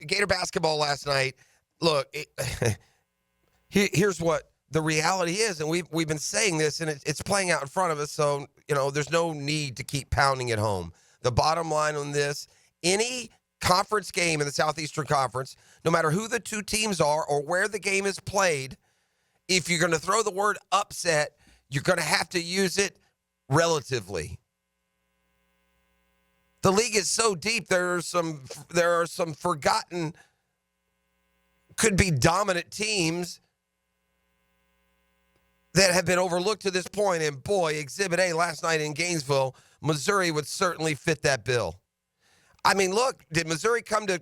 Gator basketball last night. Look, here's what the reality is, and we've been saying this, and it's playing out in front of us. So there's no need to keep pounding it home. The bottom line on this: any conference game in the Southeastern Conference, no matter who the two teams are or where the game is played, if you're going to throw the word upset, you're going to have to use it relatively. The league is so deep. There are some forgotten, could be dominant teams that have been overlooked to this point. And boy, Exhibit A last night in Gainesville, Missouri would certainly fit that bill. I mean, look, did Missouri come to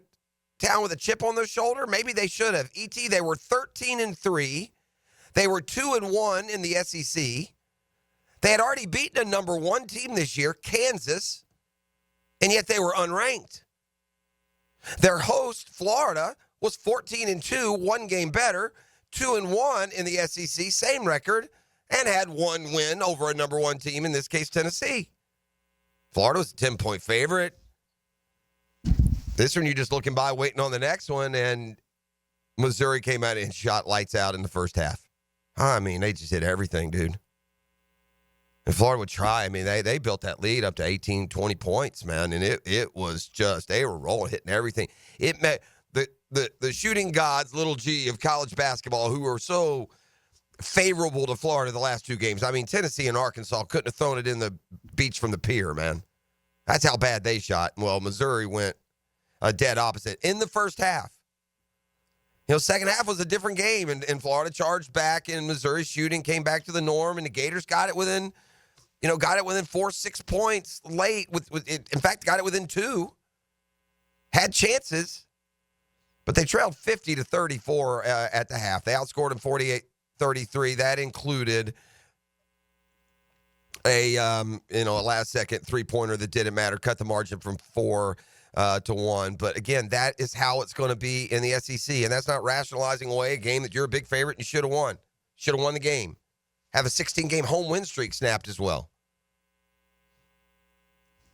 town with a chip on their shoulder? Maybe they should have. They were 13-3. They were 2-1 in the SEC. They had already beaten a number one team this year, Kansas, and yet they were unranked. Their host, Florida, was 14-2, one game better, 2-1 in the SEC, same record, and had one win over a number one team, in this case, Tennessee. Florida was a 10-point favorite. This one, you're just looking by, waiting on the next one, and Missouri came out and shot lights out in the first half. I mean, they just hit everything, dude. And Florida would try. I mean, they built that lead up to 18, 20 points, man, and it was just, they were rolling, hitting everything. It met the shooting gods, little G, of college basketball, who were so favorable to Florida the last two games. I mean, Tennessee and Arkansas couldn't have thrown it in the beach from the pier, man. That's how bad they shot. Well, Missouri went a dead opposite in the first half. Second half was a different game, and Florida charged back, and Missouri's shooting came back to the norm, and the Gators got it within 4-6 points late. In fact, got it within 2. Had chances, but they trailed 50-34 at the half. They outscored them 48-33. That included a last-second three-pointer that didn't matter, cut the margin from 4-1. But again, that is how it's going to be in the SEC, and that's not rationalizing away a game that you're a big favorite and you should have won. Should have won the game. Have a 16-game home win streak snapped as well.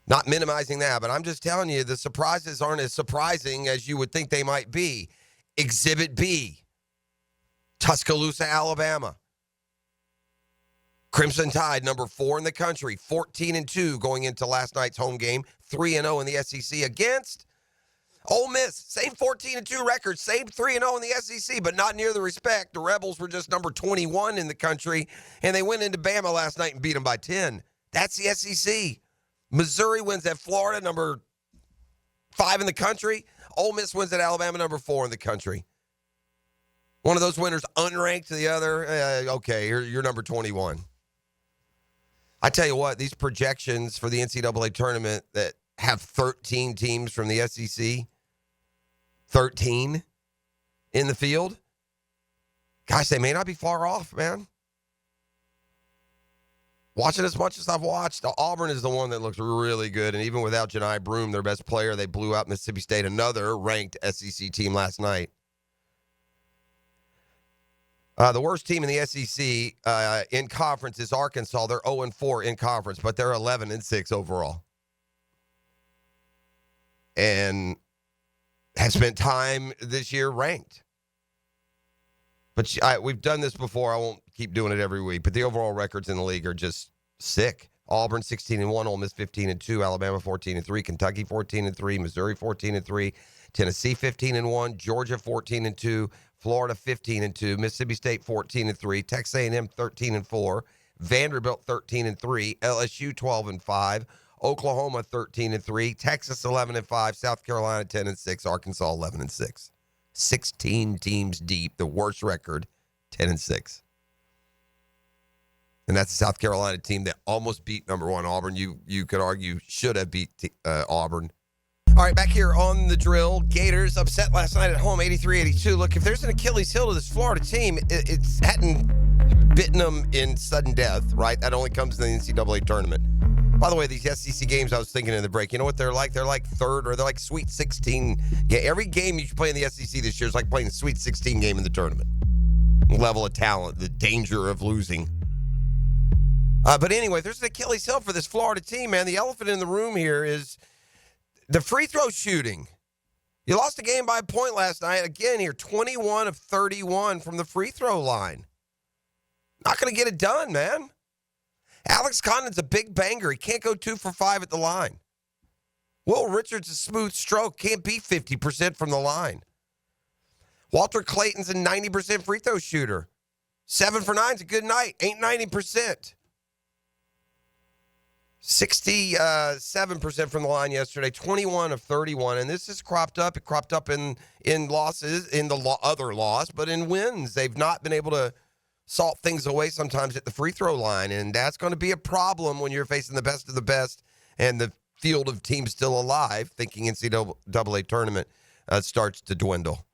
Not minimizing that, but I'm just telling you, the surprises aren't as surprising as you would think they might be. Exhibit B, Tuscaloosa, Alabama. Crimson Tide, number 4 in the country, 14-2 going into last night's home game, 3-0 in the SEC against Ole Miss. Same 14-2 record, same 3-0 in the SEC, but not near the respect. The Rebels were just number 21 in the country, and they went into Bama last night and beat them by 10. That's the SEC. Missouri wins at Florida, number 5 in the country. Ole Miss wins at Alabama, number 4 in the country. One of those winners unranked to the other. Okay, you're number 21. I tell you what, these projections for the NCAA tournament that have 13 teams from the SEC, 13 in the field, gosh, they may not be far off, man. Watching as much as I've watched, Auburn is the one that looks really good. And even without Janai Broome, their best player, they blew out Mississippi State, another ranked SEC team last night. The worst team in the SEC in conference is Arkansas. They're 0-4 in conference, but they're 11-6 overall. And have spent time this year ranked. But we've done this before. I won't keep doing it every week. But the overall records in the league are just sick. Auburn 16-1, Ole Miss 15-2, Alabama 14-3, Kentucky 14-3, Missouri 14-3, Tennessee 15-1, Georgia 14-2, Florida 15-2, Mississippi State 14-3, Texas A&M 13-4, Vanderbilt 13-3, LSU 12-5, Oklahoma 13-3, Texas 11-5, South Carolina 10-6, Arkansas 11-6. 16 teams deep, the worst record, 10-6. And that's the South Carolina team that almost beat number 1 Auburn. You could argue should have beat Auburn. All right, back here on the drill. Gators upset last night at home, 83-82. Look, if there's an Achilles heel to this Florida team, it hadn't bitten them in sudden death, right? That only comes in the NCAA tournament. By the way, these SEC games, I was thinking in the break, you know what they're like? They're like third, or they're like Sweet 16. Every game you play in the SEC this year is like playing a Sweet 16 game in the tournament. Level of talent, the danger of losing. But anyway, there's an Achilles heel for this Florida team, man. The elephant in the room here is the free throw shooting. You lost the game by a point last night. Again, here, 21 of 31 from the free throw line. Not going to get it done, man. Alex Condon's a big banger. He can't go 2 for 5 at the line. Will Richards, a smooth stroke, can't be 50% from the line. Walter Clayton's a 90% free throw shooter. 7 for 9's a good night. Ain't 90%. 67% from the line yesterday. 21 of 31. And this has cropped up. It cropped up in losses, in the other loss, but in wins. They've not been able to salt things away sometimes at the free throw line. And that's going to be a problem when you're facing the best of the best and the field of teams still alive, thinking NCAA tournament starts to dwindle.